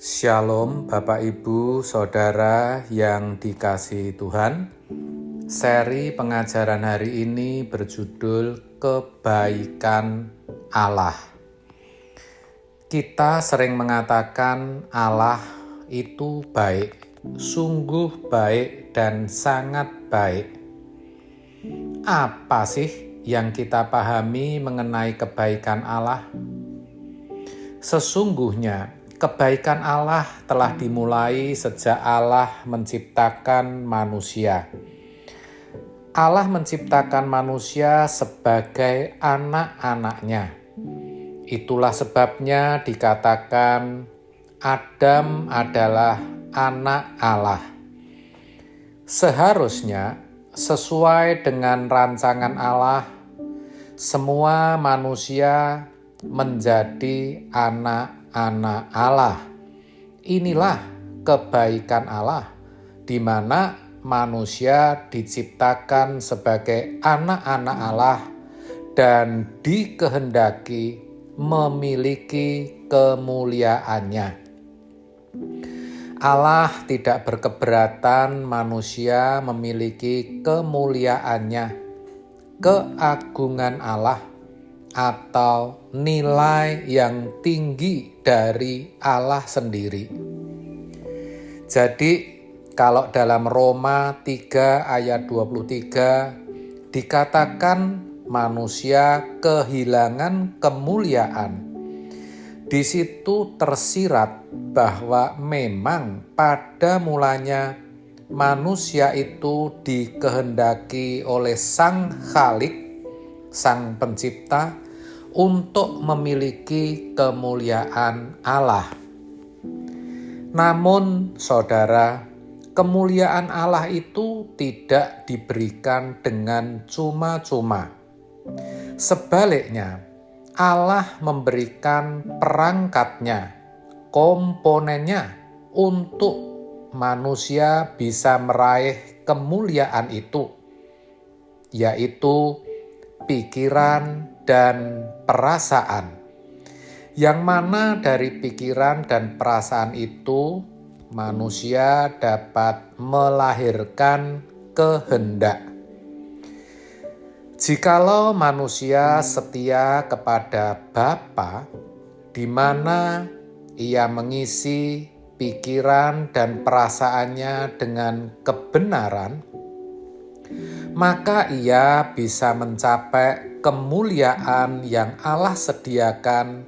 Shalom Bapak Ibu Saudara yang dikasihi Tuhan. Seri pengajaran hari ini berjudul Kebaikan Allah. Kita sering mengatakan Allah itu baik, sungguh baik dan sangat baik. Apa sih yang kita pahami mengenai kebaikan Allah? Sesungguhnya kebaikan Allah telah dimulai sejak Allah menciptakan manusia. Allah menciptakan manusia sebagai anak-anaknya. Itulah sebabnya dikatakan Adam adalah anak Allah. Seharusnya sesuai dengan rancangan Allah, semua manusia menjadi anak-anak Allah. Inilah kebaikan Allah, di mana manusia diciptakan sebagai anak-anak Allah dan dikehendaki memiliki kemuliaannya. Allah tidak berkeberatan manusia memiliki kemuliaannya, keagungan Allah, atau nilai yang tinggi dari Allah sendiri. Jadi kalau dalam Roma 3 ayat 23 dikatakan manusia kehilangan kemuliaan, di situ tersirat bahwa memang pada mulanya manusia itu dikehendaki oleh Sang Khalik, Sang Pencipta, untuk memiliki kemuliaan Allah. Namun, saudara, kemuliaan Allah itu tidak diberikan dengan cuma-cuma. Sebaliknya, Allah memberikan perangkatnya, komponennya, untuk manusia bisa meraih kemuliaan itu, yaitu pikiran dan perasaan, yang mana dari pikiran dan perasaan itu manusia dapat melahirkan kehendak. Jikalau manusia setia kepada Bapa, di mana ia mengisi pikiran dan perasaannya dengan kebenaran, maka ia bisa mencapai kemuliaan yang Allah sediakan,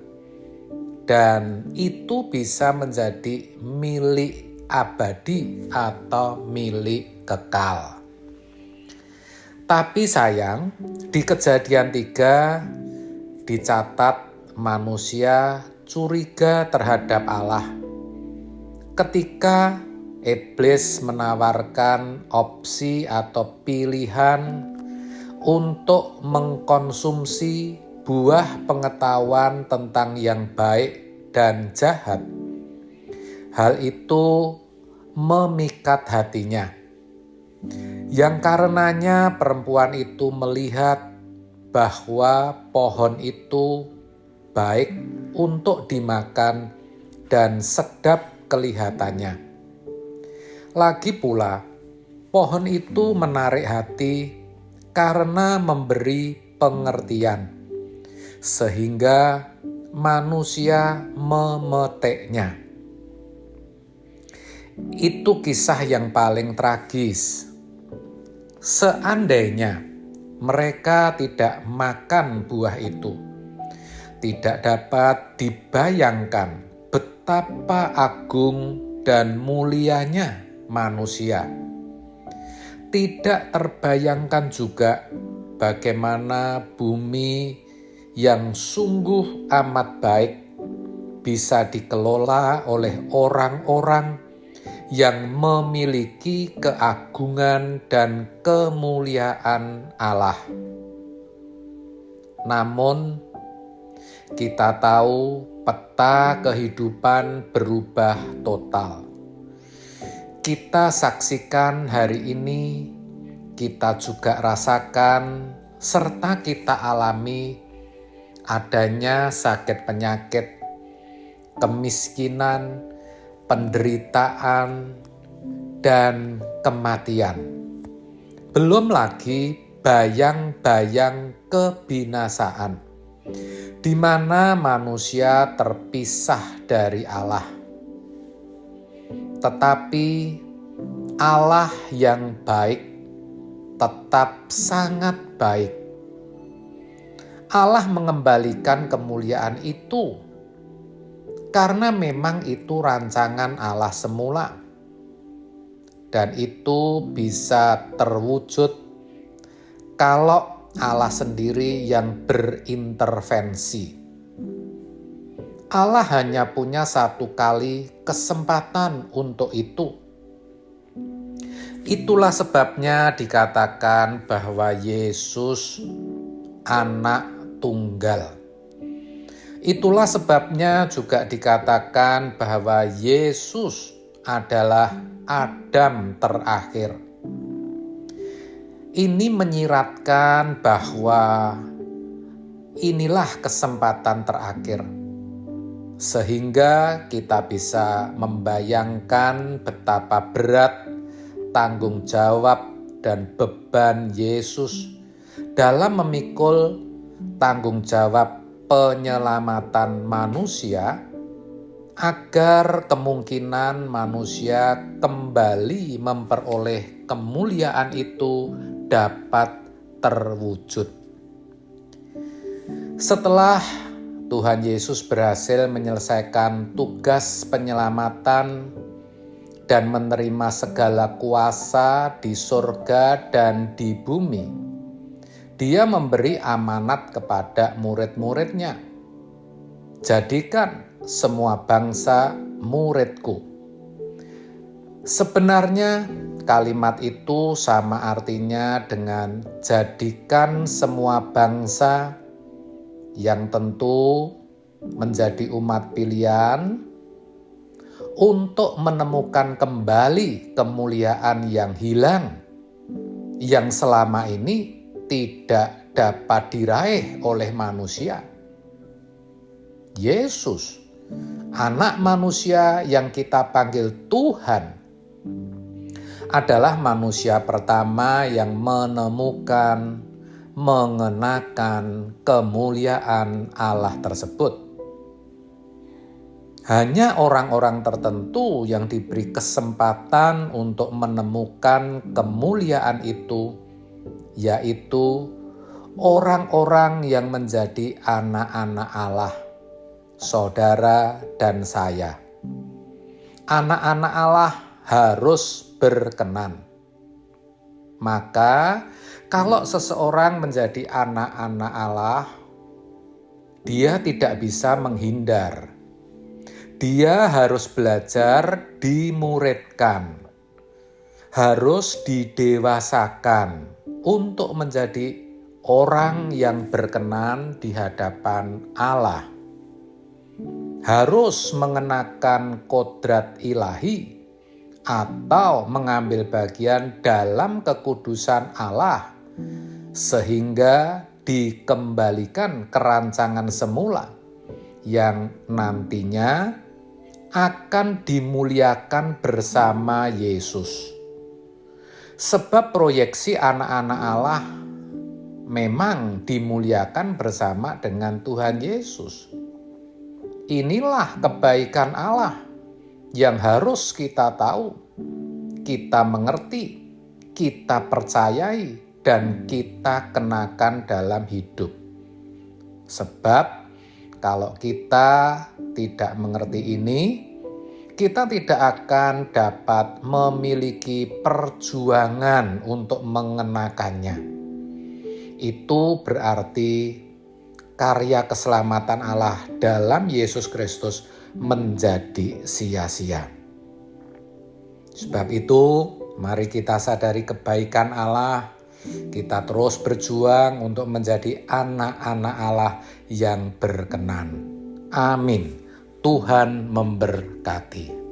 dan itu bisa menjadi milik abadi atau milik kekal. Tapi sayang, di Kejadian 3 dicatat manusia curiga terhadap Allah ketika Iblis menawarkan opsi atau pilihan untuk mengkonsumsi buah pengetahuan tentang yang baik dan jahat. Hal itu memikat hatinya, yang karenanya perempuan itu melihat bahwa pohon itu baik untuk dimakan dan sedap kelihatannya. Lagi pula, pohon itu menarik hati karena memberi pengertian, sehingga manusia memetiknya. Itu kisah yang paling tragis. Seandainya mereka tidak makan buah itu, tidak dapat dibayangkan betapa agung dan mulianya manusia. Tidak terbayangkan juga bagaimana bumi yang sungguh amat baik bisa dikelola oleh orang-orang yang memiliki keagungan dan kemuliaan Allah. Namun, kita tahu peta kehidupan berubah total. Kita saksikan hari ini, kita juga rasakan, serta kita alami adanya sakit penyakit, kemiskinan, penderitaan, dan kematian. Belum lagi bayang-bayang kebinasaan, di mana manusia terpisah dari Allah. Tetapi Allah yang baik tetap sangat baik. Allah mengembalikan kemuliaan itu karena memang itu rancangan Allah semula. Dan itu bisa terwujud kalau Allah sendiri yang berintervensi. Allah hanya punya satu kali kesempatan untuk itu. Itulah sebabnya dikatakan bahwa Yesus anak tunggal. Itulah sebabnya juga dikatakan bahwa Yesus adalah Adam terakhir. Ini menyiratkan bahwa inilah kesempatan terakhir, sehingga kita bisa membayangkan betapa berat tanggung jawab dan beban Yesus dalam memikul tanggung jawab penyelamatan manusia, agar kemungkinan manusia kembali memperoleh kemuliaan itu dapat terwujud. Setelah Tuhan Yesus berhasil menyelesaikan tugas penyelamatan dan menerima segala kuasa di surga dan di bumi, Dia memberi amanat kepada murid-muridnya. Jadikan semua bangsa muridku. Sebenarnya kalimat itu sama artinya dengan jadikan semua bangsa, yang tentu menjadi umat pilihan untuk menemukan kembali kemuliaan yang hilang, yang selama ini tidak dapat diraih oleh manusia. Yesus, anak manusia yang kita panggil Tuhan, adalah manusia pertama yang menemukan, mengenakan kemuliaan Allah tersebut. Hanya orang-orang tertentu yang diberi kesempatan untuk menemukan kemuliaan itu, yaitu orang-orang yang menjadi anak-anak Allah, saudara dan saya. Anak-anak Allah harus berkenan. Maka kalau seseorang menjadi anak-anak Allah, dia tidak bisa menghindar. Dia harus belajar dimuridkan, harus didewasakan untuk menjadi orang yang berkenan di hadapan Allah. Harus mengenakan kodrat ilahi atau mengambil bagian dalam kekudusan Allah, sehingga dikembalikan ke rancangan semula yang nantinya akan dimuliakan bersama Yesus. Sebab proyeksi anak-anak Allah memang dimuliakan bersama dengan Tuhan Yesus. Inilah kebaikan Allah yang harus kita tahu, kita mengerti, kita percayai, dan kita kenakan dalam hidup. Sebab kalau kita tidak mengerti ini, kita tidak akan dapat memiliki perjuangan untuk mengenakannya. Itu berarti karya keselamatan Allah dalam Yesus Kristus menjadi sia-sia. Sebab itu, mari kita sadari kebaikan Allah. Kita terus berjuang untuk menjadi anak-anak Allah yang berkenan. Amin. Tuhan memberkati.